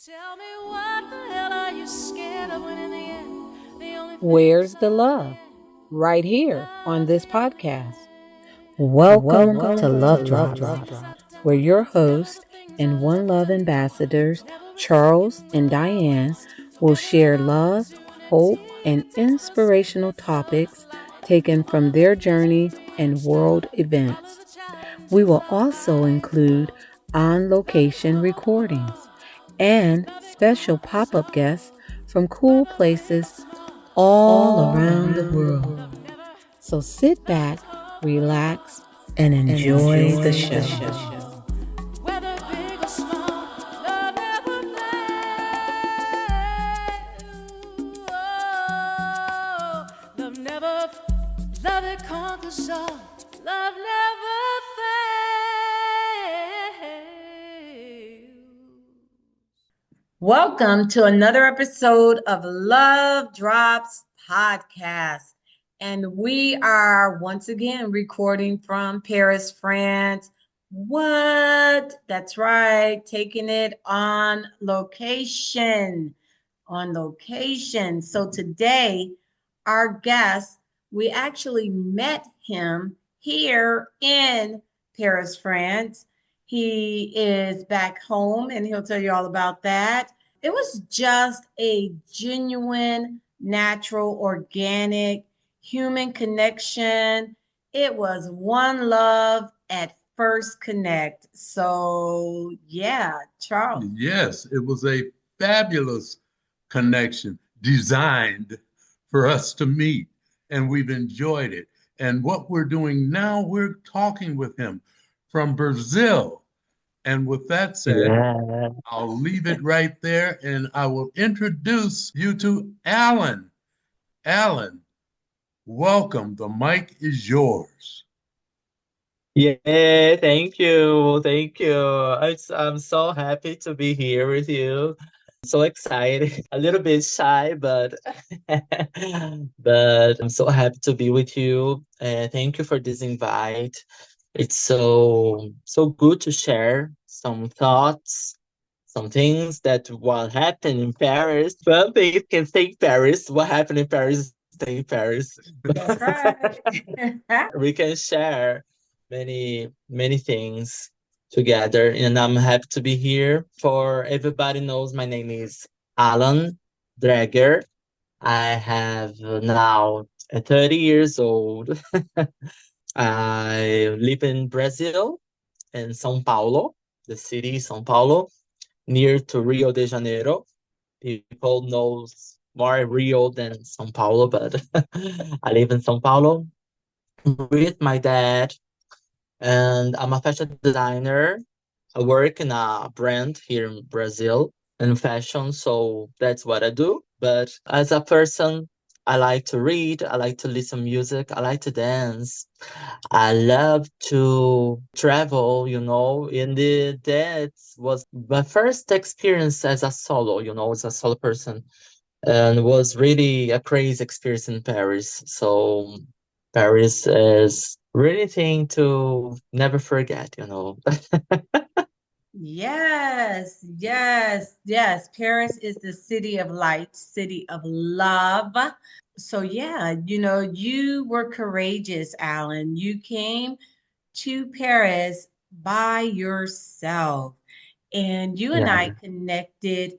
Tell me what the hell are you scared of when in the end the only thing Where's that's the love? Right here on love's this in your podcast. face. Welcome to Welcome Love to Drops, Love Drops, where your where host little things and that One Love never ambassadors, never Charles receive and will Diane, waste. will Together they share run love, into an empty hope, world and that tastes the same. inspirational That's what it's topics like. taken All from the their things that journey don't and show world love is events. a challenge We in will life. also include on location recordings and special pop up guests from cool places all around the world. So sit back, relax, and enjoy the show. Whether big or small, love never fails. Oh, love it conquers all. Love never fails. Welcome to another episode of Love Drops Podcast. And we are once again recording from Paris, France. What? That's right, taking it on location. On location. So today, our guest, we actually met him here in Paris, France. He is back home and he'll tell you all about that. It was just a genuine, natural, organic human connection. It was one love at first connect. So, yeah, Charles. Yes, it was a fabulous connection designed for us to meet, and we've enjoyed it. And what we're doing now, we're talking with him from Brazil. And with that said, Yeah. I'll leave it right there and I will introduce you to Allan. Allan, welcome. The mic is yours. Yeah, thank you. Thank you. I'm so happy to be here with you. So excited. A little bit shy, but but I'm so happy to be with you. Thank you for this invite. It's so good to share some thoughts, some things that what happened in Paris. Some things can stay in Paris. What happened in Paris stay in Paris. That's right. We can share many things together, and I'm happy to be here. For everybody knows, my name is Allan Dreger. I have now 30 years old. I live in Brazil, in São Paulo, the city São Paulo, near to Rio de Janeiro. People knows more Rio than São Paulo, but I live in São Paulo with my dad, and I'm a fashion designer. I work in a brand here in Brazil in fashion, so that's what I do. But as a person, I like to read, I like to listen music, I like to dance. I love to travel, and that was my first experience as a solo, as a solo person. And it was really a crazy experience in Paris. So Paris is really thing to never forget. Yes, yes, yes. Paris is the city of light, city of love. So, yeah, you were courageous, Alan. You came to Paris by yourself, and you and Yeah. I connected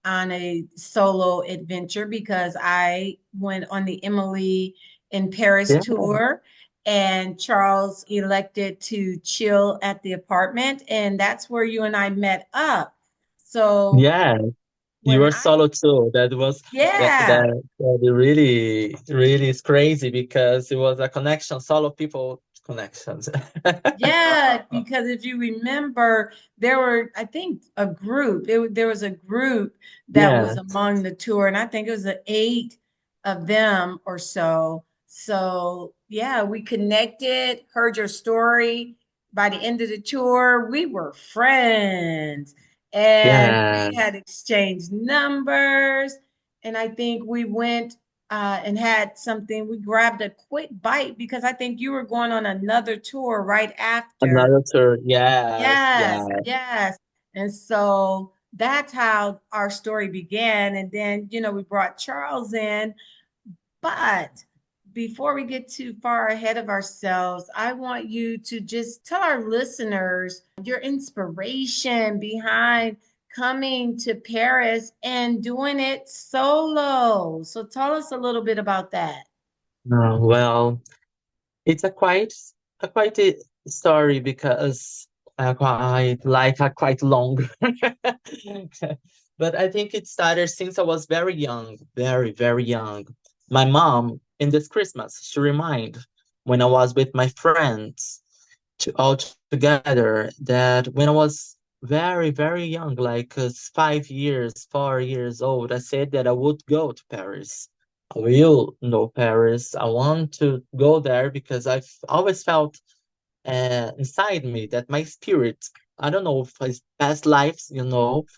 on a solo adventure because I went on the Emily in Paris Yeah. tour, and Charles elected to chill at the apartment, and that's where you and I met up. So Yeah. You when were I, solo too. yeah, That really is crazy because it was a connection, solo people connections. yeah, because if you remember, there were, I think, there was a group that was Yeah. among the tour, and I think it was the eight of them or so. So, yeah, we connected, heard your story. By the end of the tour, we were friends and Yeah. we had exchanged numbers. And I think we went and had something. We grabbed a quick bite because I think you were going on another tour right after. Another tour. Yes. Yes, Yeah. yes. And so that's how our story began. And then, we brought Charles in. But before we get too far ahead of ourselves, I want you to just tell our listeners your inspiration behind coming to Paris and doing it solo. So tell us a little bit about that. Well, it's a quite a story because I quite like a quite long. But I think it started since I was very young, very, very young. My mom, in this Christmas, she remind when I was with my friends all together that when I was very, very young, like 5 years, 4 years old, I said that I would go to Paris. I will know Paris. I want to go there because I've always felt inside me that my spirit, I don't know if it's past lives,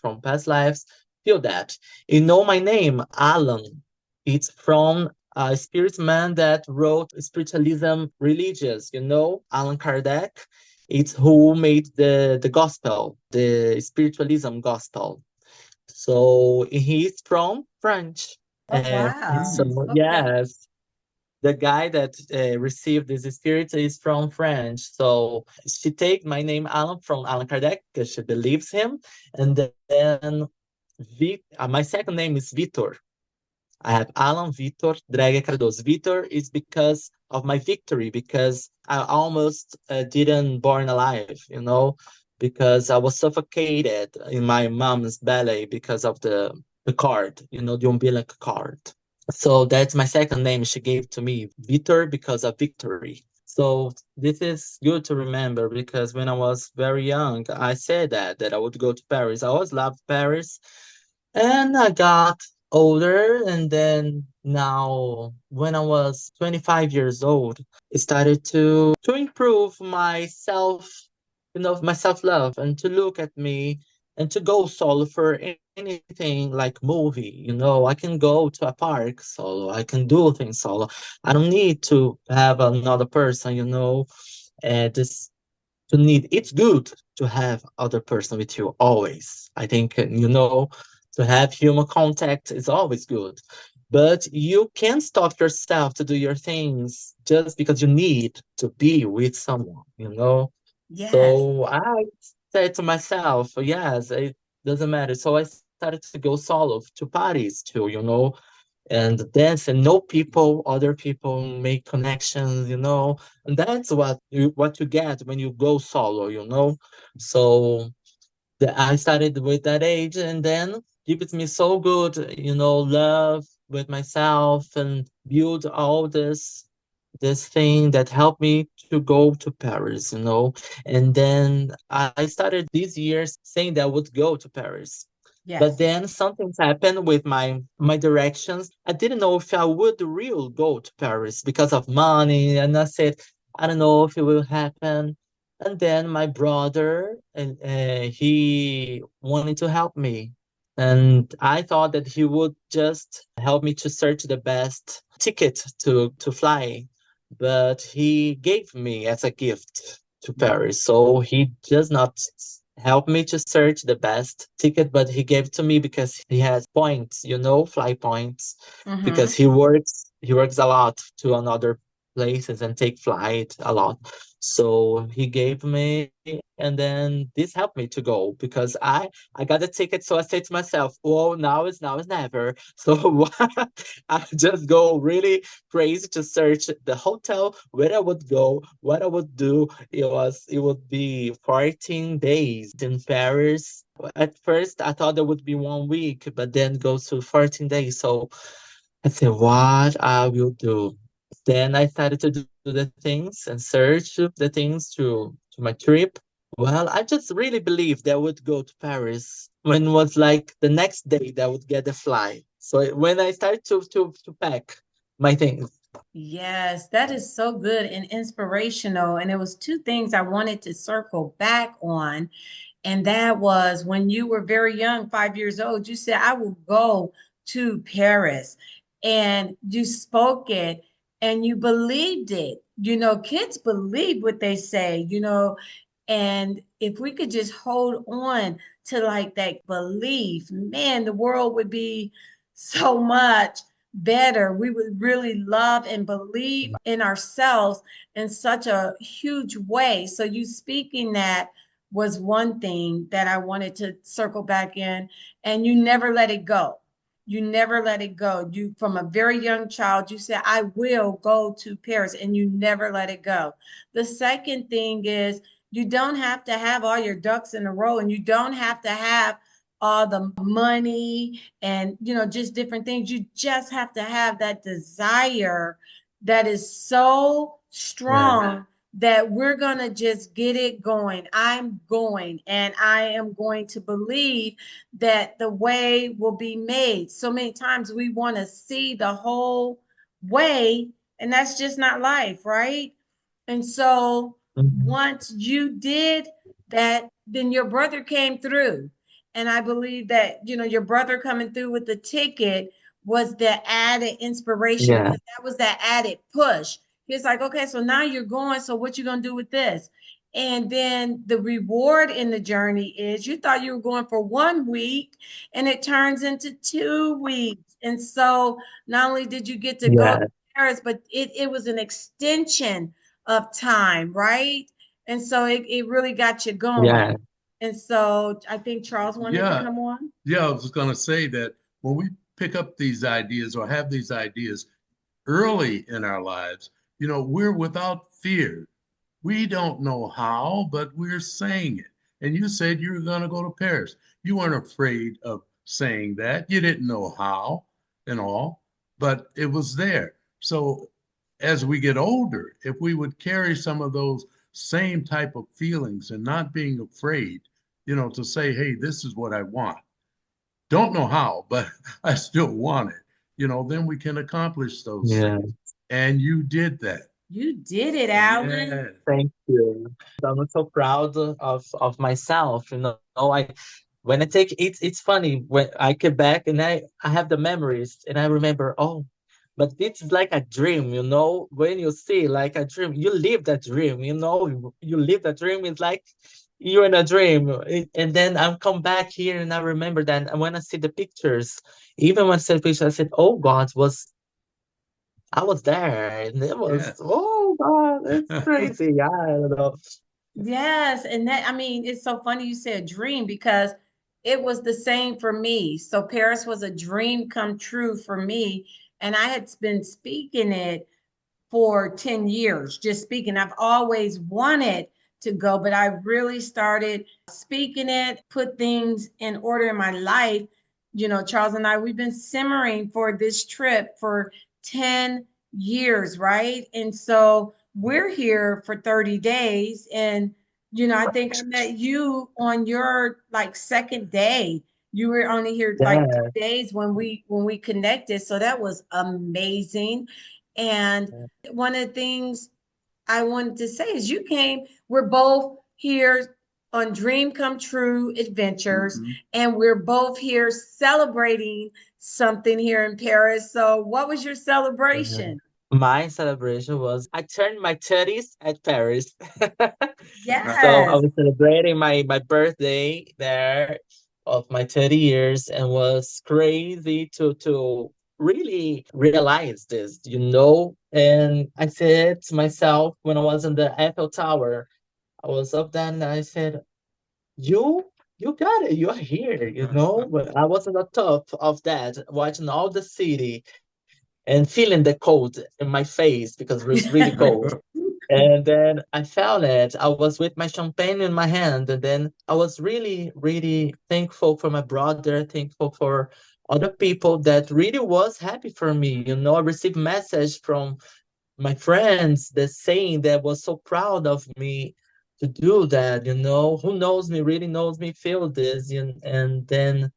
from past lives, feel that. You know my name, Alan. It's from a spirit man that wrote spiritualism religious, Allan Kardec. It's who made the gospel, the spiritualism gospel. So he's from French. Oh, So wow. Mm. Okay. yes, the guy that received this spirit is from French. So she take my name Alan from Allan Kardec because she believes him, and then my second name is Vitor. I have Alan Vitor Dreger Cardoso. Vitor is because of my victory, because I almost didn't born alive, because I was suffocated in my mom's belly because of the cord, the umbilical cord. So that's my second name she gave to me, Vitor, because of victory. So this is good to remember because when I was very young, I said that I would go to Paris. I always loved Paris, and I got older, and then now when I was 25 years old, I started to improve myself, my self-love, and to look at me and to go solo for anything like movie. I can go to a park solo. I can do things solo. I don't need to have another person, this to need it's good to have other person with you always. I think to have human contact is always good, but you can't stop yourself to do your things just because you need to be with someone. Yes. So I said to myself, yes, it doesn't matter. So I started to go solo to parties too, and dance and know people, other people, make connections. And that's what you get when you go solo. So I started with that age, and then gives me so good, love with myself and build all this thing that helped me to go to Paris. And then I started this year saying that I would go to Paris. But Yes. then something happened with my directions. I didn't know if I would really go to Paris because of money, and I said, I don't know if it will happen. And then my brother, and he wanted to help me, and I thought that he would just help me to search the best ticket to fly, but he gave me as a gift to Paris. So he does not help me to search the best ticket, but he gave to me because he has points, fly points, because Mm-hmm. he works a lot to another places and take flight a lot. So he gave me, and then this helped me to go because I got the ticket. So I said to myself, "Oh, now is never." So I just go really crazy to search the hotel, where I would go, what I would do. It would be 14 days in Paris. At first, I thought it would be 1 week, but then goes to 14 days. So I said, what I will do. Then I started to do the things and search the things to my trip. Well, I just really believed that I would go to Paris when it was like the next day that I would get the flight. So when I started to pack my things. Yes, that is so good and inspirational. And it was two things I wanted to circle back on. And that was when you were very young, 5 years old, you said, I will go to Paris. And you spoke it and you believed it. Kids believe what they say. And if we could just hold on to like that belief, man, the world would be so much better. We would really love and believe in ourselves in such a huge way. So you speaking that was one thing that I wanted to circle back in, and you never let it go. You never let it go. You, from a very young child, you said, I will go to Paris, and you never let it go. The second thing is you don't have to have all your ducks in a row, and you don't have to have all the money and, just different things. You just have to have that desire that is so Yeah. strong that we're going to just get it going. I'm going, and I am going to believe that the way will be made. So many times we want to see the whole way, and that's just not life, right? And so Mhm. once you did that, then your brother came through. And I believe that, your brother coming through with the ticket was the added inspiration, Yeah. because that was that added push. He's like, okay, so now you're going. So what you going to do with this? And then the reward in the journey is you thought you were going for 1 week, and it turns into 2 weeks. And so not only did you get to go to Yeah. Paris, but it was an extension of time, right? And so it really got you going. Yeah. And so I think Charles wanted to Yeah, come on. yeah, I was going to say that when we pick up these ideas or have these ideas early in our lives, we're without fear. We don't know how, but we're saying it. And you said you were going to go to Paris. You weren't afraid of saying that. You didn't know how and all, but it was there. So as we get older, if we would carry some of those same type of feelings and not being afraid, to say, hey, this is what I want. Don't know how, but I still want it. Then we can accomplish those Yeah. things. And you did that. You did it, Allan. Yeah. Thank you. I'm so proud of myself. I when I take it's funny when I get back and I have the memories and I remember, oh, but it's like a dream, when you see like a dream, you live that dream, you live that dream. It's like you're in a dream. And then I come back here and I remember that. And when I see the pictures, even when I see the pictures, I said, oh God, I was there, and it was, Yes. oh God, it's crazy. I don't know. Yes, and that, I mean, it's so funny you said dream, because it was the same for me. So Paris was a dream come true for me, and I had been speaking it for 10 years, just speaking. I've always wanted to go, but I really started speaking it, put things in order in my life. Charles and I, we've been simmering for this trip for 10 years, right? And so we're here for 30 days. And, I think I met you on your like second day. You were only here like Yeah. 2 days when we connected. So that was amazing. And one of the things I wanted to say is we're both here on Dream Come True Adventures, Mhm. and we're both here celebrating something here in Paris. So, what was your Yeah. celebration? My celebration was I turned my 30s at Paris. So I Yes, was celebrating my birthday there of my 30 years and was crazy to really realize this. And I said to myself when I was in the Eiffel Tower, I was up there and I said, You you got it, you're here. But I was on the top of that, watching all the city and feeling the cold in my face because it was really cold. And then I felt it. I was with my champagne in my hand, and then I was really, really thankful for my brother, thankful for other people that really was happy for me. I received message from my friends that saying that was so proud of me to do that. Who knows me, really knows me, feel this, and then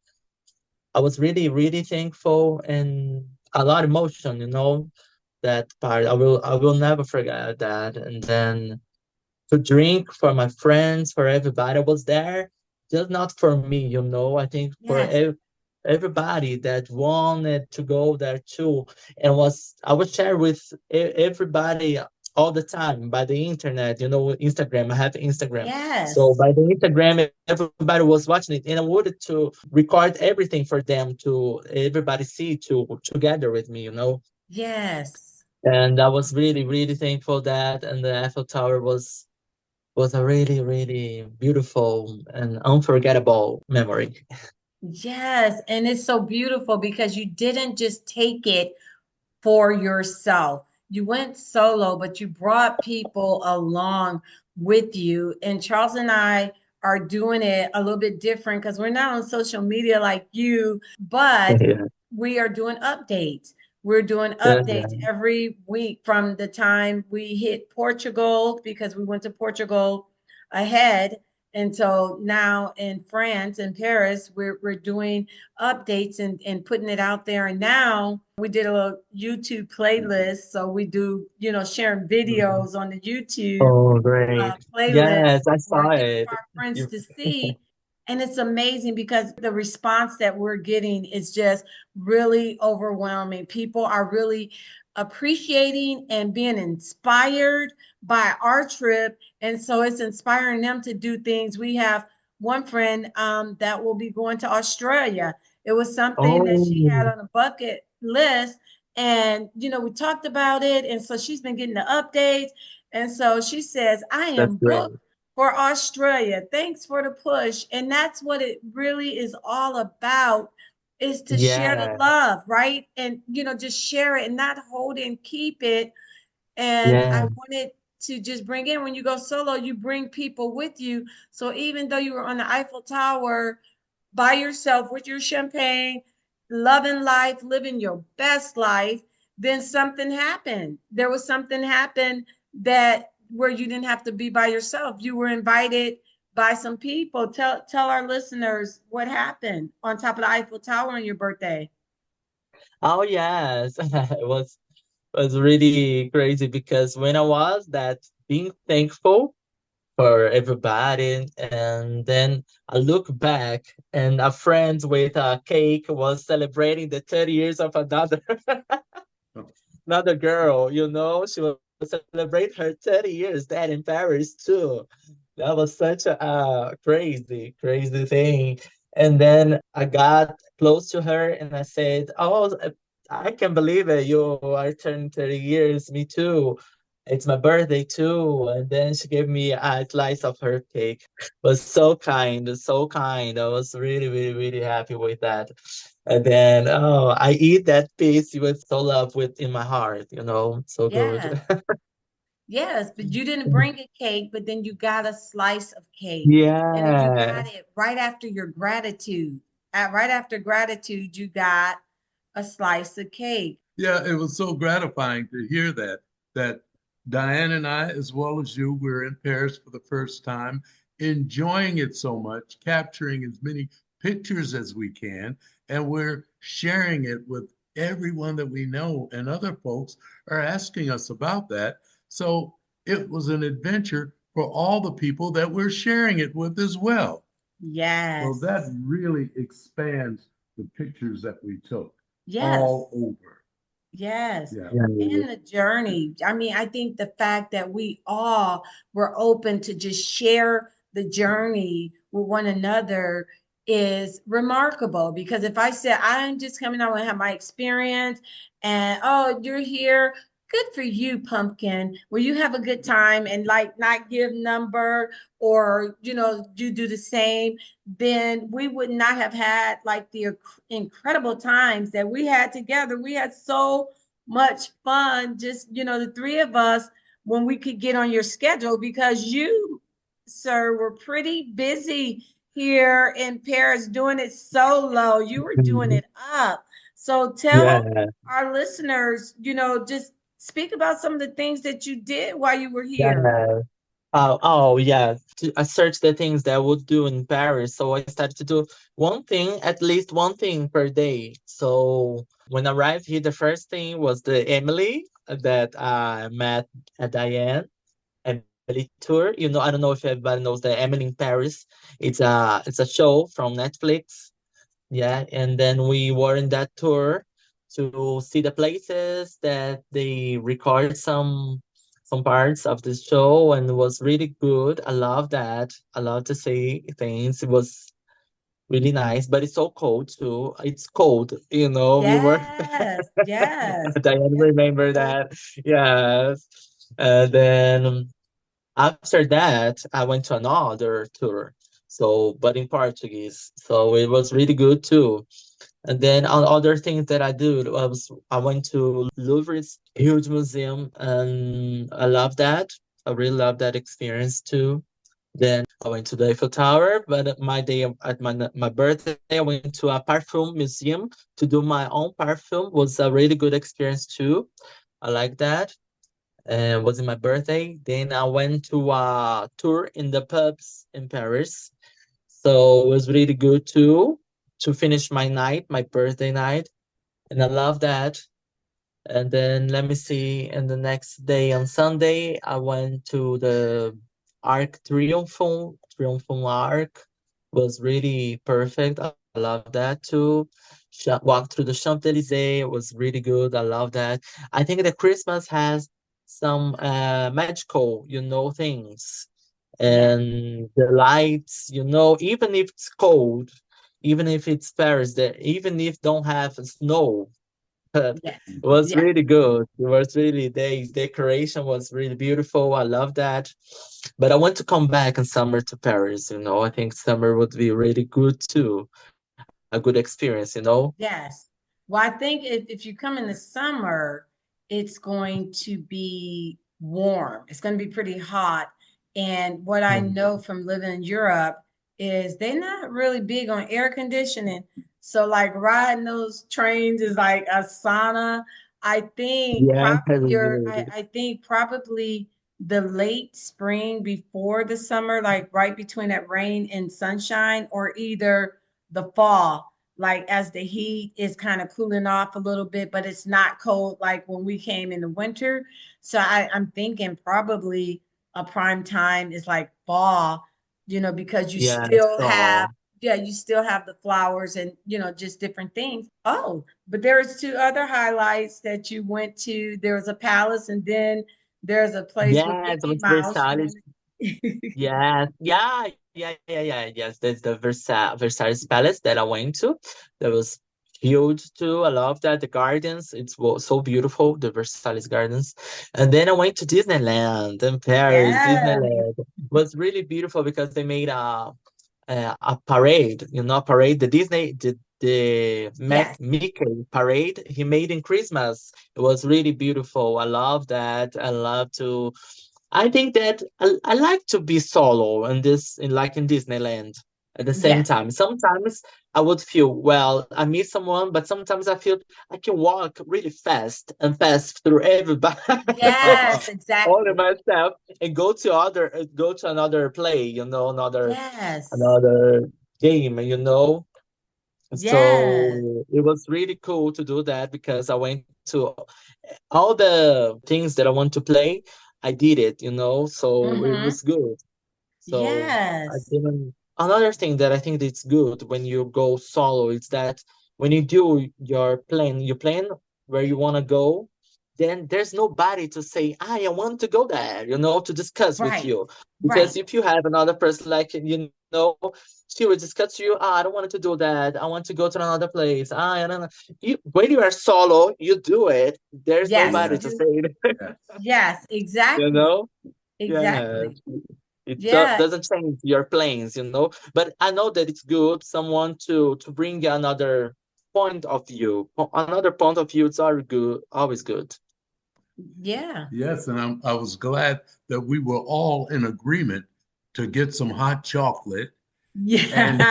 I was really, really thankful and a lot of emotion. That part. I will never forget that. And then to drink for my friends, for everybody was there, just not for me. I think for yes, everybody that wanted to go there too. And I was share with everybody all the time by the internet, Instagram. I have Instagram. So Yes. by the Instagram, everybody was watching it, and I wanted to record everything for them to everybody see to together with me. Yes. And I was really, really thankful that, and the Eiffel Tower was a really, really beautiful and unforgettable memory. Yes. And it's so beautiful because you didn't just take it for yourself. You went solo, but you brought people along with you. And Charles and I are doing it a little bit different because we're not on social media like you, but Yeah, we are doing updates. We're doing yeah, updates yeah. every week from the time we hit Portugal because we went to Portugal ahead. And so now in France and Paris, we're doing updates and putting it out there. And now we did a little YouTube playlist. So we do, sharing Mhm. videos on the YouTube Oh, great. playlist Yes, I for saw any of it. our friends You, to see. And it's amazing because the response that we're getting is just really overwhelming. People are really appreciating and being inspired by our trip. And so it's inspiring them to do things. We have one friend that will be going to Australia. It was something that she had oh, on a bucket list. And, we talked about it. And so she's been getting the updates. And so she says, I that's am great. booked for Australia. Thanks for the push. And that's what it really is all about is to share the Yeah, love, right? And just share it and not hold and keep it. And I yeah, wanted to just bring in when you go solo, you bring people with you. So even though you were on the Eiffel Tower by yourself with your champagne, loving life, living your best life, then something happened. There was something happened that where you didn't have to be by yourself. You were invited by some people. Tell our listeners what happened on top of the Eiffel Tower on your birthday. oh yes. It was really crazy because when I was that being thankful for everybody, and then I look back and a friend with a cake was celebrating the 30 years of another another girl, she was celebrate her 30 years there in Paris too. That was such a crazy, crazy thing. And then I got close to her and I said, "Oh, I can believe it. You are turning 30 years. Me too. It's my birthday too." And then she gave me a slice of her cake. Was so kind, so kind. I was really, really, really happy with that. And then, oh, I eat that piece with so love with in my heart, so Yes. good. Yes, but you didn't bring a cake, but then you got a slice of cake. And then you Yeah. got it right after your gratitude. Right after gratitude, you got a slice of cake. Yeah, it was so gratifying to hear that Diane and I, as well as you, we're in Paris for the first time, enjoying it so much, capturing as many pictures as we can, and we're sharing it with everyone that we know, and other folks are asking us about that. So it was an adventure for all the people that we're sharing it with as well. So that Yes. really expands the pictures that we took Yes. all over. Yes. Yeah. Yeah. And the journey. I mean, I think the fact that we all were open to just share the journey with one another is remarkable because if I said I'm just coming out and have my experience and oh, you're here, good for you, pumpkin. Will you have a good time and like not give number or you do the same, then we would not have had like the incredible times that we had together. We had so much fun, just, the three of us when we could get on your schedule because you, sir, were pretty busy here in Paris doing it solo. You were doing Mhm. it up. So tell Yeah. our listeners, just speak about some of the things that you did while you were here. Yeah. Oh, yeah. I searched the things that I would do in Paris. So I started to do one thing, at least one thing per day. So when I arrived here, the first thing was the Emily that I met at Diane. Emily tour. I don't know if everybody knows the Emily in Paris. It's a show from Netflix. Yeah, and then we were in that tour to see the places that they record some parts of the show, and it was really good. I love that. I love to say things. It was really nice, but it's so cold too. It's cold, we were Yes, yes, Diane yes, remember cold. that. Yes. And then after that, I went to another tour. So, but in Portuguese. So it was really good too. And then other things that I do was I went to Louvre's huge museum, and I love that. I really love that experience too. Then I went to the Eiffel Tower, but at my birthday, I went to a perfume museum to do my own perfume. Was a really good experience too. I like that. And was in my birthday. Then I went to a tour in the pubs in Paris. So it was really good too to finish my night, my birthday night. And I love that. And then let me see. And the next day on Sunday, I went to the Triumphal Arc. Was really perfect. I love that too. Walked through the Champs-Élysées. It was really good. I love that. I think that Christmas has some magical, things. Yeah, And the lights, even if it's cold, even if it's Paris, that even if don't have snow, it yes, was yeah, really good. It was really the decoration was really beautiful. I love that. But I want to come back in summer to Paris, I think summer would be really good too. A good experience. yes. Well, I think if you come in the summer, it's going to be warm. It's going to be pretty hot. And what I Mhm. know from living in Europe is they're not really big on air conditioning. So like riding those trains is like a sauna. Yeah, really. I think probably the late spring before the summer, like right between that rain and sunshine, or either the fall, like as the heat is kind of cooling off a little bit, but it's not cold like when we came in the winter. So I'm thinking probably a prime time is like fall, because you Yeah, still have, so yeah, you still have the flowers and, just different things. Oh, but there's two other highlights that you went to. There was a palace, and then there's a place with yes, it Mickey was Mouse. You Versailles. went. Yes, yeah. Yes, there's the Versailles Palace that I went to. That was huge too. I love that. The gardens, was so beautiful, the Versailles Gardens. And then I went to Disneyland in Paris. Yes, Disneyland was really beautiful because they made a parade, a parade. The Disney, the yes, Mickey parade he made in Christmas. It was really beautiful. I love that. I think that I like to be solo like in Disneyland at the same yes, time. Sometimes I would feel, well, I miss someone, but sometimes I feel I can walk really fast and fast through everybody yes, all of exactly. myself and go to another play, Yes, another game. yes. So it was really cool to do that because I went to all the things that I want to play. I did it. So it Mm-hmm. was good. So I Yes. didn't. Another thing that I think that's good when you go solo is that when you do you plan where you want to go, then there's nobody to say, I want to go there, to discuss with Right. you. Because Right. if you have another person, like, she will discuss to you, I don't want to do that. I want to go to another place. I don't know. When you are solo, you do it. There's Yes, Yeah, you nobody to do. say it, yeah. Yes, you exactly. know? Yeah. Exactly. It Yeah. doesn't change your plans. But I know that it's good someone to bring another point of view. Another point of view. It's always good. Always good. Yeah. Yes, and I was glad that we were all in agreement to get some hot chocolate and Yeah.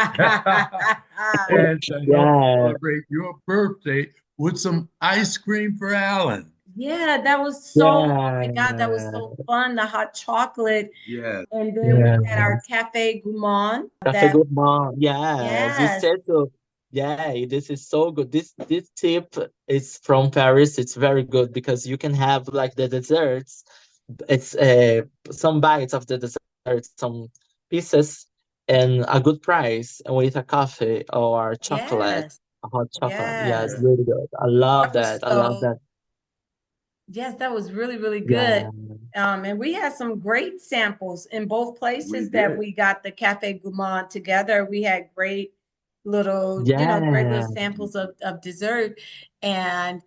and to help Yeah. celebrate your birthday with some ice cream for Alan. Yeah, that was so, oh my God, that was Yeah. so fun. The hot chocolate. Yes, And then we Yeah. had our Cafe Gourmand Cafe that, Gourmand. Yes, you yes, said so. Yeah, this is so good. This tip is from Paris. It's very good because you can have like the desserts. It's some bites of the dessert, some pieces, and a good price, and with a coffee or chocolate, yes, a hot chocolate. Yeah, it's yes. yes. really good. I love That was that. I love so, that. Yes, that was really, really good. Yeah, And we had some great samples in both places that did. we got the Cafe Gourmand together. We had great little, great little yeah, samples of dessert. And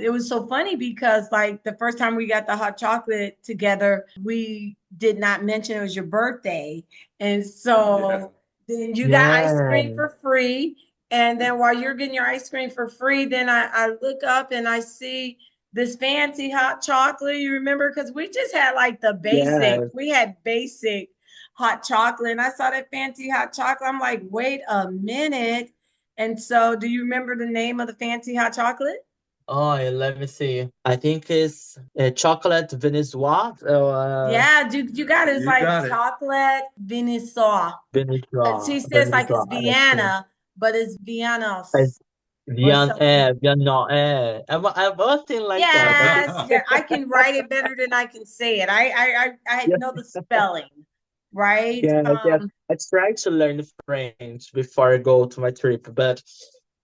it was so funny because like the first time we got the hot chocolate together, we did not mention it was your birthday. And Yeah. so then you got ice yeah, cream for free. And then while you're getting your ice cream for free, then I look up and I see this fancy hot chocolate. You remember? Because we just had like the basic, yes. we had basic hot chocolate. And I saw that fancy hot chocolate. I'm like, wait a minute. And so, do you remember the name of the fancy hot chocolate? Oh, let me see. I think it's chocolate Venezuela or Yeah, you got it. It's You like got it. chocolate Vinissau. She Venezuela, says like it's Venezuela. I think. Vienna, but it's It's Viennos or something. Vienna, I was thinking like that. I think. Yes, yeah, I can write it better than I can say it. I know the spelling, right? Yeah, yeah. I tried to learn French before I go to my trip, but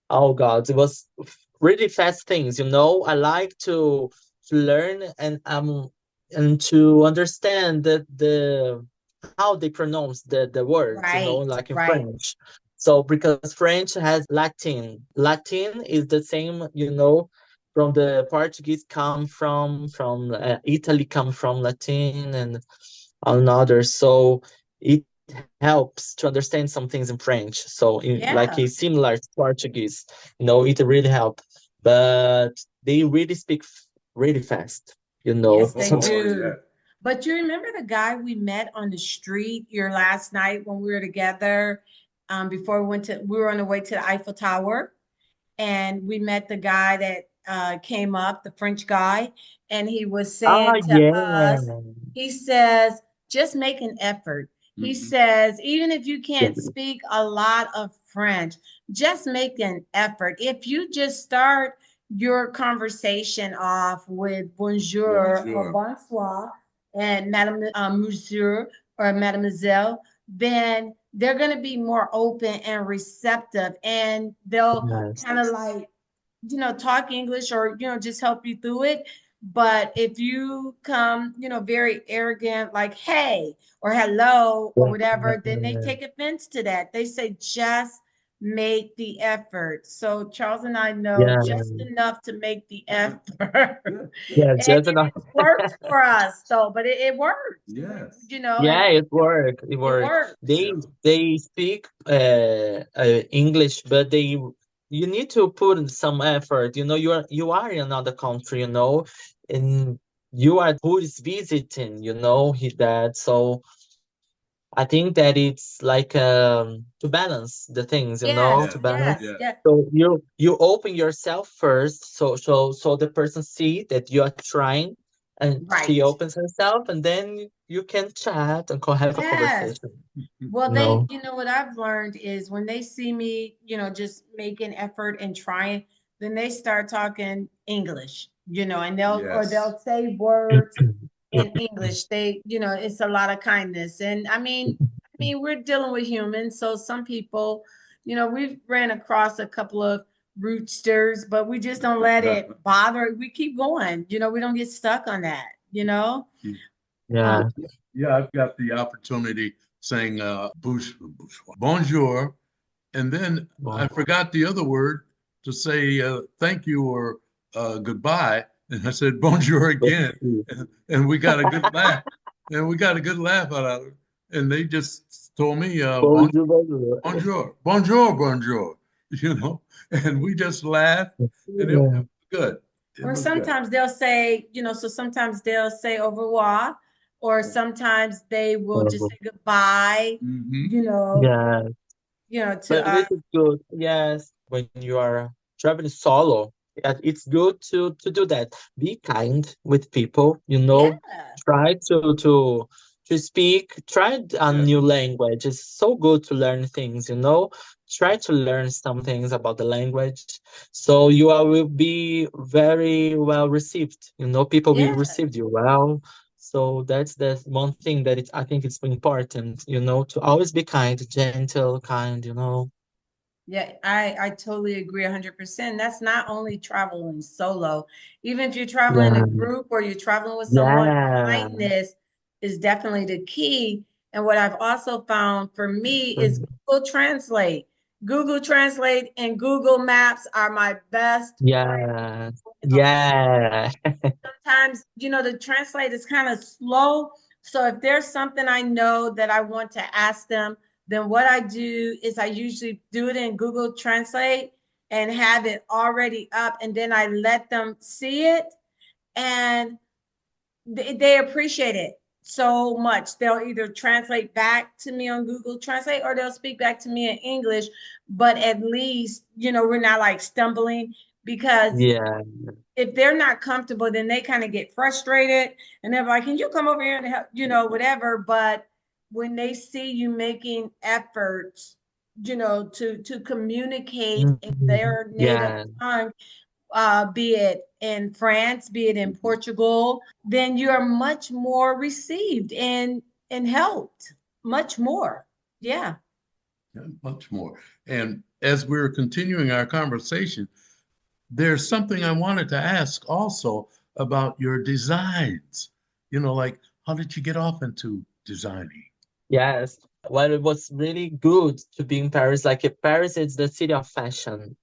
oh God, it was really fast things, you know. I like to learn and to understand the how they pronounce the words, you know, Right, like in right. French. So because French has Latin. Latin is the same, you know, from the Portuguese come from Italy come from Latin and another. So it helps to understand some things in French. So in like a Yeah. similar to Portuguese, you know, it really help. But they really speak really fast, you know. Yes, they Oh, Sometimes. yeah. do. But you remember the guy we met on the street your last night when we were together, before we were on the way to the Eiffel Tower, and we met the guy that came up, the French guy, and he was Ah, saying to yeah. us, he says, just make an effort. He says, even if you Yeah. can't speak a lot of French, just make an effort. If you just start your conversation off with bonjour or bonsoir and madame, monsieur or mademoiselle, then they're going to be more open and receptive and they'll Yes. kind of like talk English or just help you through it. But if you come very arrogant like hey or hello or whatever, then they Yeah. take offense to that. They say just make the effort. So Charles and I know Yeah. just enough to make the effort. and, Yeah, just and enough. it works for us though, but it works. Yes. Yeah, it worked. It It worked. works. They speak English, but they you need to put in some effort. You know, you are in another country, you know, and you are who is visiting, you know, that. So I think that it's like to balance the things, you know, Yes, to balance. yes, yes. So you open yourself first, so the person see that you are trying, and she Right. opens herself, and then you can chat and have a Yes. conversation. Well, You know. what I've learned is when they see me, just making effort and trying, then they start talking English, and they'll say words in English. It's a lot of kindness. And I mean, we're dealing with humans, so some people, we've ran across a couple of rootsters, but we just don't let it bother. We keep going, we don't get stuck on that. Um, Yeah. Yeah, I've got the opportunity saying bonjour, and then I Well, forgot the other word to say thank you or goodbye, and I said bonjour let's again, see. and we got a good laugh, and we got a good laugh out of it, and they just told me Bonjour, bonjour. bonjour, bonjour, bonjour, you know, and we just laughed, and it Yeah. was good. It or was good. sometimes they'll say, so sometimes they'll say au revoir, or sometimes they will just Oh, say goodbye, Hmm. you know, yeah. to But us. it is good, yes, when you are traveling solo. It's good to do that. Be kind with people, you Yeah. know. Try to speak. Try a Yes. new language. It's so good to learn things, you know. Try to learn some things about the language, so will be very well received. You know, people will Yeah. receive you well. So that's one thing that I think it's important, you know, to always be kind, gentle, kind, you know. Yeah, I totally agree 100%. That's not only traveling solo. Even if you're traveling in a Yeah, group or you're traveling with someone, yeah. kindness is definitely the key. And what I've also found for me is Mhm. Google Translate. Google Translate and Google Maps are my best friend Yeah, in the world. yeah. Sometimes, the translate is kind of slow. So if there's something I know that I want to ask them, then what I do is I usually do it in Google Translate and have it already up, and then I let them see it, and they appreciate it so much. They'll either translate back to me on Google Translate or they'll speak back to me in English, but at least, we're not like stumbling, because Yeah. if they're not comfortable, then they kind of get frustrated and they're like, can you come over here and help, whatever. But when they see you making efforts, to communicate in Mhm. their native Yeah. tongue, be it in France, be it in Portugal, then you are much more received and helped much more. Yeah. Yeah, much more. And as we're continuing our conversation, there's something I wanted to ask also about your designs. Like how did you get off into designing? Yes. Well, it was really good to be in Paris. Like Paris is the city of fashion.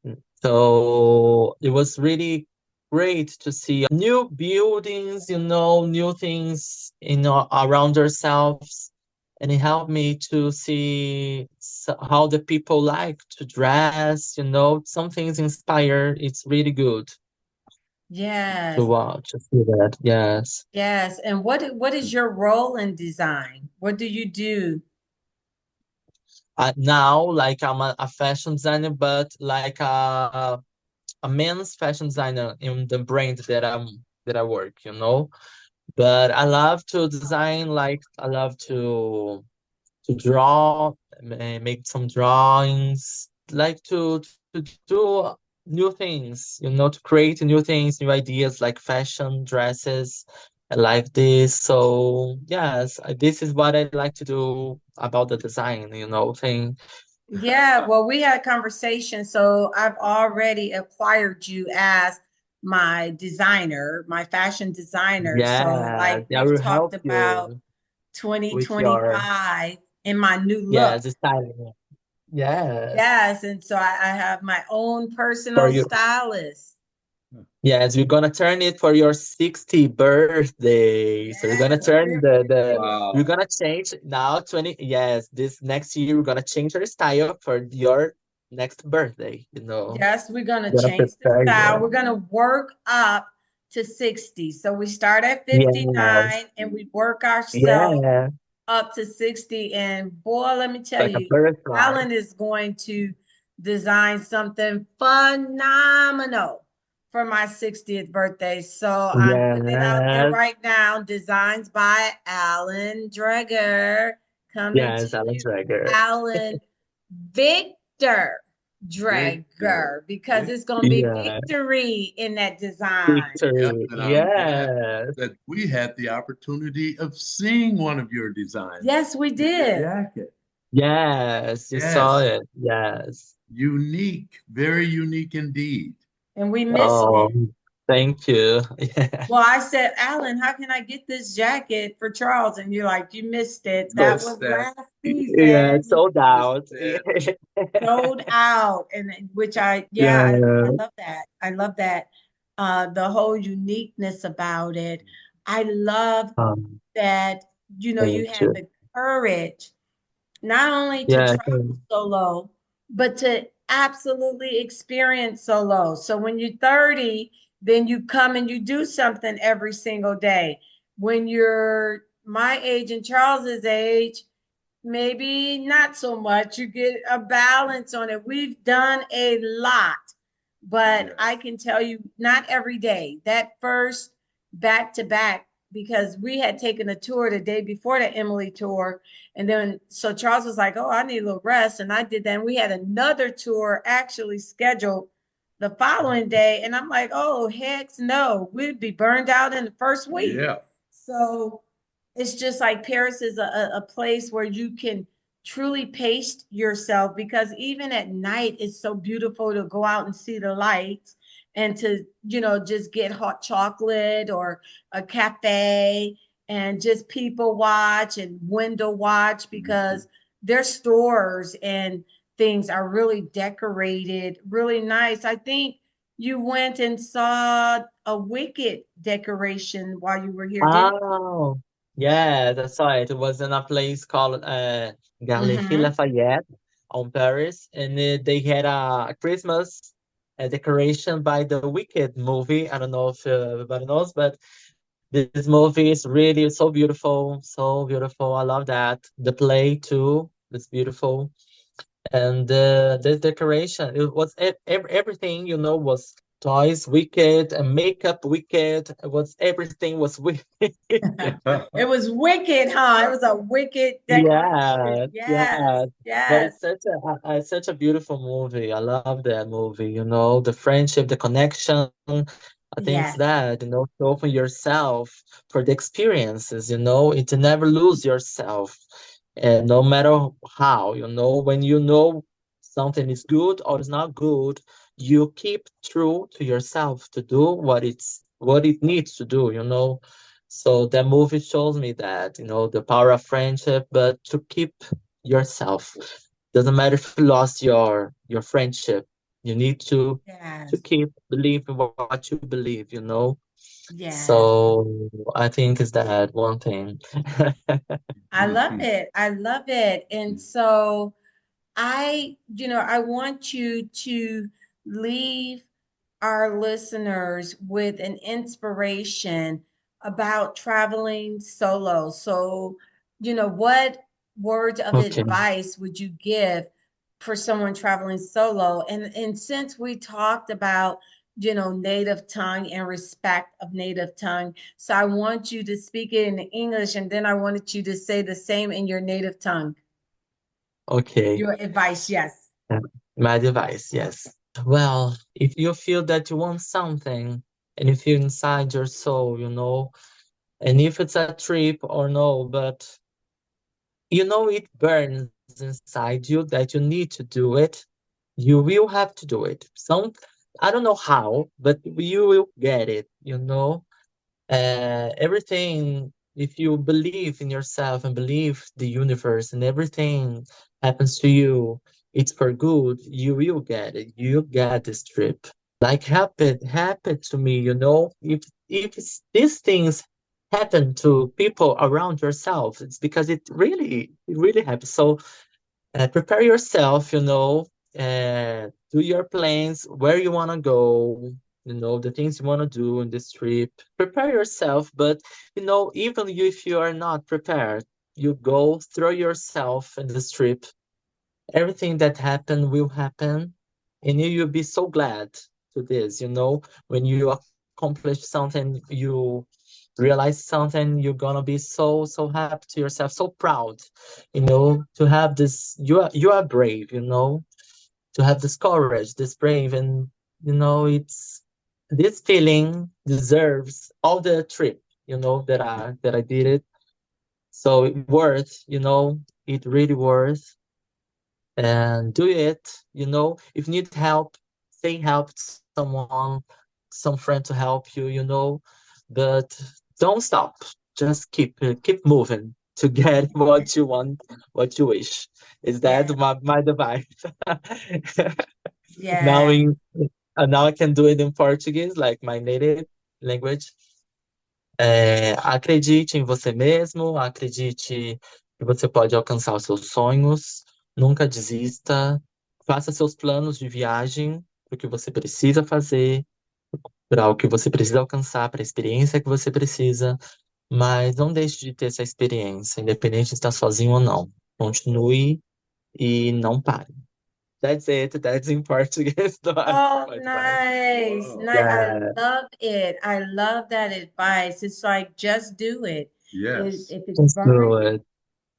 So it was really great to see new buildings, new things, around ourselves. And it helped me to see how the people like to dress, some things inspire. It's really good to Yes. watch, to see that. Yes. Yes. And what is your role in design? What do you do? Now, like I'm a fashion designer, but like a men's fashion designer in the brand that I work. But I love to design, like I love to draw, make some drawings, like to do new things, to create new things, new ideas like fashion, dresses, like this. So yes, this is what I like to do about the design, thing. Yeah, well, we had a conversation, so I've already acquired you as my designer, my fashion designer. So, Yes, like I we've will talked help about you with your, 2025 in my new look. yes, styling. Yes, Yes, and so I have my own for personal you. stylist. Yes, we're gonna turn it for your 60th birthday. So we're gonna Yes, turn we're we're gonna change now 20. Yes, this next year we're gonna change our style for your next birthday. Yes, we're going to We're gonna change the prepare style. you. We're going to work up to 60. So we start at Yes, 59 and we work ourselves yeah, up to 60. And boy, let me tell like a you, butterfly. Alan is going to design something phenomenal for my 60th birthday. So I'm putting it out there Yes, right now. Designs by Allan Dreger, coming to yes, Allan you. Dreger. Alan Victor Victor. Dreger, because Victor. it's going to be Yeah, victory in that design. Yep. victory. And I'm glad Yes, that we had the opportunity of seeing one of your designs Yes, we in the did. jacket. yes, you saw Yes. it. Yes. Unique, very unique indeed. And we missed Oh, it. thank you. Yeah. Well, I said, Alan, how can I get this jacket for Charles? And you're like, you missed it. That Miss was that. last Yeah, season, sold Miss out. that. sold out. And which I Yeah. love that. I love that. The whole uniqueness about it. I love Um, that, you thank had you. the courage not only to Yeah, travel solo, but to absolutely experience solo. So when you're 30, then you come and you do something every single day. When you're my age and Charles's age, maybe not so much. You get a balance on it. We've done a lot, but I Yes. can tell you not every day. That first back to back, because we had taken a tour the day before the Emily tour. And then so Charles was like, oh, I need a little rest. And I did that. And we had another tour actually scheduled the following day. And I'm like, oh, heck no, we'd be burned out in the first week. Yeah. So it's just like Paris is a place where you can truly pace yourself, because even at night it's so beautiful to go out and see the lights and to, just get hot chocolate or a cafe and just people watch and window watch, Mhm. because their stores and things are really decorated really nice. I think you went and saw a Wicked decoration while you were here, didn't Oh, yeah, that's right. It was in a place called you? Galerie Mm-hmm. Lafayette on Paris, and they had a Christmas decoration by the Wicked movie. I don't know if everybody knows, but this movie is really so beautiful, so beautiful. I love that. The play too, it's beautiful. And the decoration, it was everything, was toys wicked and makeup wicked. It was everything was wicked. It was wicked, huh? It was a wicked decoration. Yeah, Yes, yeah. But yes, it's such a beautiful movie. I love that movie, the friendship, the connection. I think it's yes, that, to open yourself for the experiences, and to never lose yourself. And no matter how, when you know something is good or is not good, you keep true to yourself to do what it needs to do. So that movie shows me that, the power of friendship, but to keep yourself. Doesn't matter if you lost your friendship. You need to yes, keep believing what you believe. yes. So I think is that one thing. I love it. I love it. And so I want you to leave our listeners with an inspiration about traveling solo. So, what words of Okay. advice would you give for someone traveling solo? And since we talked about, native tongue and respect of native tongue, so I want you to speak it in English, and then I wanted you to say the same in your native tongue. Okay. Your advice, yes. Yeah. My device, yes. Well, if you feel that you want something and you feel inside your soul, and if it's a trip or no, but it burns inside you that you need to do it, you will have to do it. I don't know how, but you will get it. Everything, if you believe in yourself and believe the universe and everything happens to you, it's for good, you will get it. You get this trip. Like happened to me, these things happen to people around yourself, it's because it really happens. So prepare yourself, do your plans, where you want to go, the things you want to do in this trip. Prepare yourself, but, even if you are not prepared, you go throw yourself in this trip. Everything that happened will happen, and you'll be so glad to this, when you accomplish something, you realize something, you're gonna be so happy to yourself, so proud, to have this. You are brave, to have this courage, this brave, and it's this feeling deserves all the trip, that I did it. So it worth, it really worth, and do it. If you need help, say help to someone, some friend to help you, but don't stop. Just keep moving to get what you want, what you wish. Is that Yes, my advice? now yes, in now I can do it in Portuguese, like my native language. Acredite em você mesmo, acredite que você pode alcançar os seus sonhos, nunca desista, faça seus planos de viagem, para o que você precisa fazer, para o que você precisa alcançar, para a experiência que você precisa, mas não deixe de ter essa experiência, independente de estar sozinho ou não. Continue e não pare. That's it. That's in Portuguese. Oh, My advice. nice. Wow. Nice. I Yeah, love it. I love that advice. It's like just do it. Yes. If it's just do burning, it.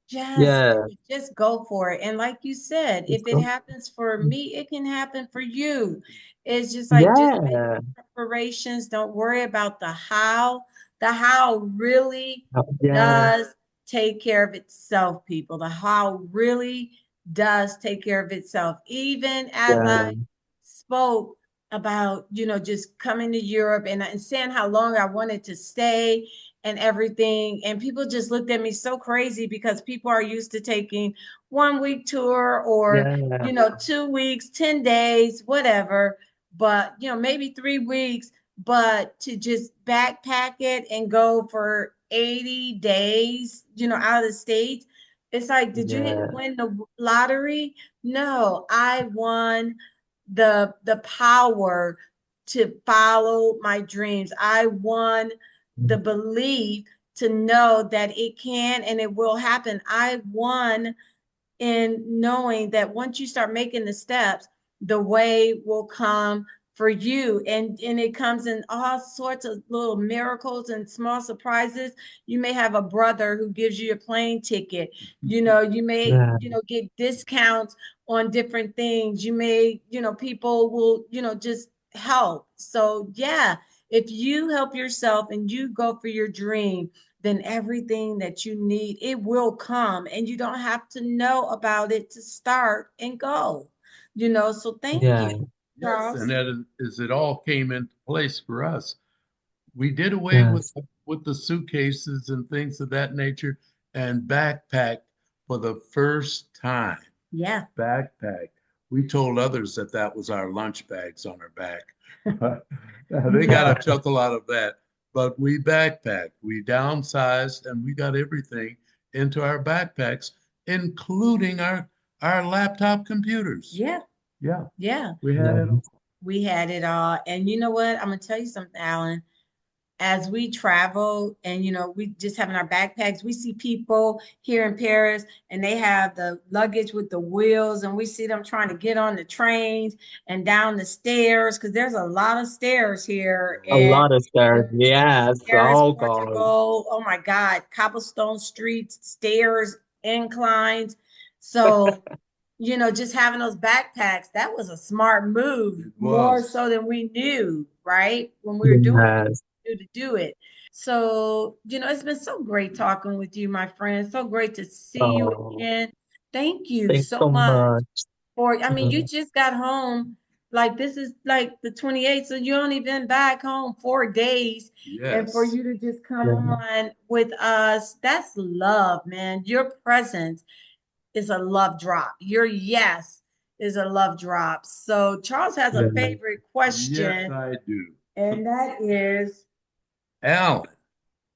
just Yeah, do it. Just go for it. And like you said, if just it go. happens for me, it can happen for you. It's just like just make Yeah. preparations. Don't worry about the how. The how really Yeah. does take care of itself, people. The how really does take care of itself. Even as Yeah. I spoke about, just coming to Europe and saying how long I wanted to stay and everything. And people just looked at me so crazy because people are used to taking 1 week tour or, Yeah. 2 weeks, 10 days, whatever, but, maybe 3 weeks, but to just backpack it and go for 80 days, out of the state. It's like, did you Yeah. win the lottery? No, I won the power to follow my dreams. I won the belief to know that it can and it will happen. I won in knowing that once you start making the steps, the way will come for you. And it comes in all sorts of little miracles and small surprises. You may have a brother who gives you a plane ticket. You may, Yeah. get discounts on different things. You may, people will, just help. So yeah, if you help yourself and you go for your dream, then everything that you need, it will come, and you don't have to know about it to start and go. So thank you, Yeah. Yes, and Charles. that is it all came into place for us. We did away Yes. with the suitcases and things of that nature and backpacked for the first time. Yeah. Backpack. We told others that that was our lunch bags on our back. They got a chuckle out of that. But we backpacked, we downsized, and we got everything into our backpacks, including our laptop computers. Yeah. Yeah, Yeah. we had it. Yes. We had it all. And you know what? I'm gonna tell you something, Alan. As we travel and we just having our backpacks, we see people here in Paris and they have the luggage with the wheels, and we see them trying to get on the trains and down the stairs because there's a lot of stairs here A A lot. in lot of stars. Yes. Paris, Oh God. Portugal. Oh my God, cobblestone streets, stairs, inclines. So just having those backpacks, that was a smart move, It more was. so than we knew, right? When we were doing Yes. to do it. So, it's been so great talking with you, my friend. So great to see you Oh, again. Thank you thanks so so much much. for, I mean, you Mhm. just got home. Like this is like the 28th, so you only been back home 4 days. And for Yes. you to just come Yeah. on with us, that's love, man. Your presence is a love drop. Your yes is a love drop. So Charles has a Yeah. favorite Yes, question, I do. and that is Alan,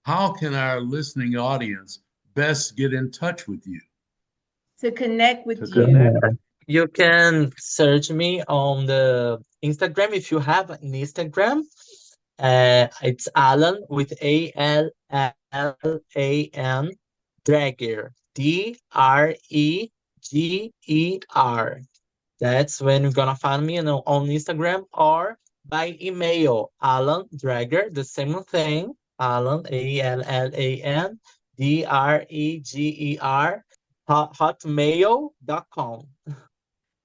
how can our listening audience best get in touch with you to connect to with you. connect? Yeah. You can search me on the Instagram if you have an Instagram. It's Alan with Allan Dreger. Dreger. That's when you're gonna find me on Instagram or by email. Allan Dreger, the same thing. Allan Allan hotmail.com.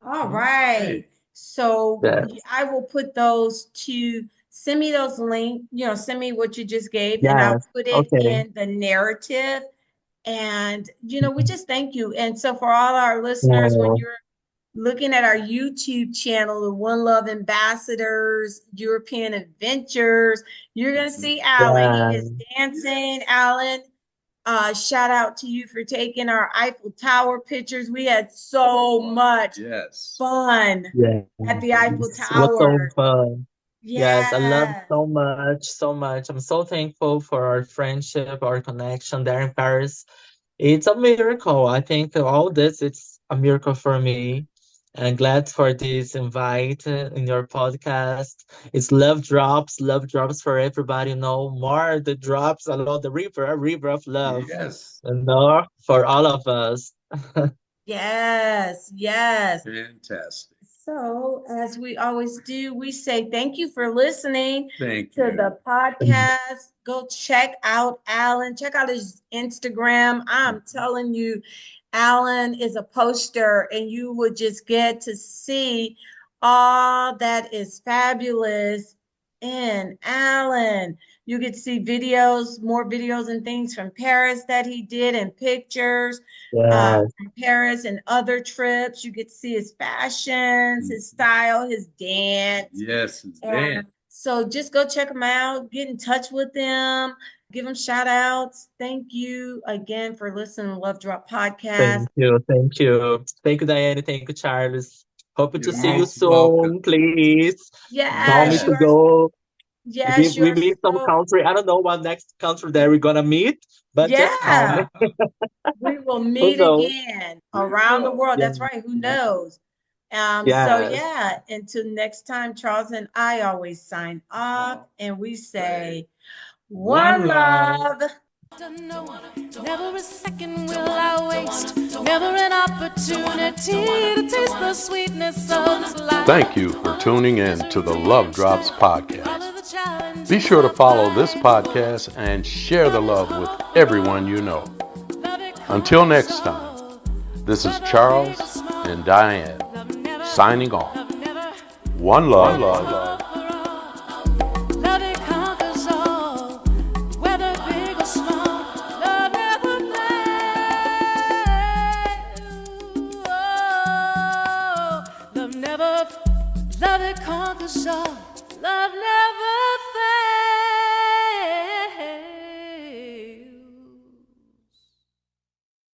All right. Okay. So Yes. I will put those to send me those links, send me what you just gave, and I'll Yes. put it Okay. in the narrative. And, we just thank you. And so for all our listeners, when Oh, you're looking at our YouTube channel, the One Love Ambassadors, European Adventures, you're going to see Alan. He yeah. is dancing, Alan. Shout out to you for taking our Eiffel Tower pictures. We had so much Yes. fun Yes. at the Eiffel It was so Tower. fun. Yes, I love Yeah. so much, so much. I'm so thankful for our friendship, our connection there in Paris. It's a miracle. I think all this it's a miracle for me. And glad for this invite in your podcast. It's love drops for everybody. More the drops along the river, a river of love. Yes. For all of us. Yes. Yes. Fantastic. So, as we always do, we say thank you for listening Thank to you. the podcast. Go check out Alan, check out his Instagram. I'm telling you, Alan is a poster, and you would just get to see all that is fabulous in. Allan, you get to see videos, more videos and things from Paris that he did, and pictures Yes. from Paris and other trips. You get to see his fashions, his style, his dance. Yes, it's And so just go check him out, get in touch with him, give him shout outs. Thank you again for listening to Love Drop Podcast. Thank you. Thank you. Thank you, Diane. Thank you, Charles. Hope to You're see you most soon, welcome. please. Tell me Yes, to you are. go. Yes, you We are meet some so. country. I don't know what next country that we're gonna meet, but just tell me. Yeah, we will Who meet knows? again around the world. Yeah. That's right. Who knows? So Yes. yeah, until next time, Charles and I always sign off and we say one love. To know, never a second will I waste, never an opportunity to taste the sweetness of this life. Thank you for tuning in to the Love Drops podcast. Follow the challenge. Be sure to follow this podcast and share the love with everyone you know. Until next time, this is Charles and Diane signing off. One love.